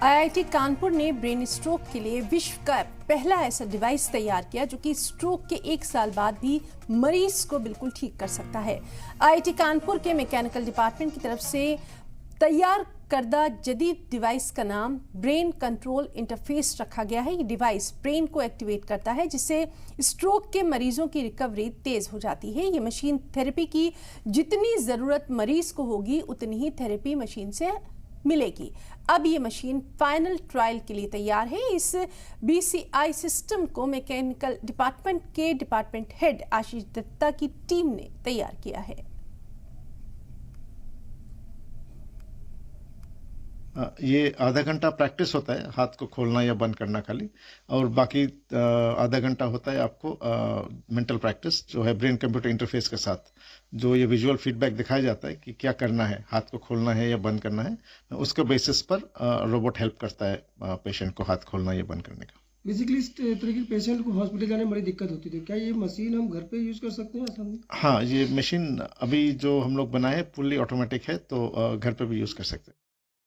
IIT Kanpur ने brain stroke के लिए विश्व का पहला ऐसा डिवाइस तैयार किया जो कि स्ट्रोक के 1 साल बाद भी मरीज को बिल्कुल ठीक कर सकता है। आईआईटी कानपुर के मैकेनिकल डिपार्टमेंट की तरफ से तैयार करदा जदीद डिवाइस का नाम ब्रेन कंट्रोल इंटरफेस रखा गया है। ये डिवाइस ब्रेन को एक्टिवेट करता है जिससे स्ट्रोक के मरीजों की रिकवरी तेज हो जाती है। ये मशीन थेरेपी की जितनी जरूरत मरीज को होगी उतनी ही थेरेपी मशीन से मिलेगी। अब ये मशीन फाइनल ट्रायल के लिए तैयार है। इस बीसीआई सिस्टम को मैकेनिकल डिपार्टमेंट के डिपार्टमेंट हेड आशीष दत्ता की टीम ने तैयार किया है। ये आधा घंटा प्रैक्टिस होता है, हाथ को खोलना या बंद करना खाली, और बाकी आधा घंटा होता है आपको मेंटल प्रैक्टिस जो है ब्रेन कंप्यूटर इंटरफेस के साथ, जो ये विजुअल फीडबैक दिखाया जाता है कि क्या करना है, हाथ को खोलना है या बंद करना है। उसके बेसिस पर रोबोट हेल्प करता है पेशेंट को हाथ खोलना या बंद करने का। बेसिकली इस तरह के पेशेंट को हॉस्पिटल जाने में बड़ी दिक्कत होती थी, क्या ये मशीन हम घर पे यूज़ कर सकते हैं आसानी? हाँ, ये मशीन अभी जो हम लोग बनाए फुल्ली ऑटोमेटिक है, तो घर पे भी यूज़ कर सकते हैं।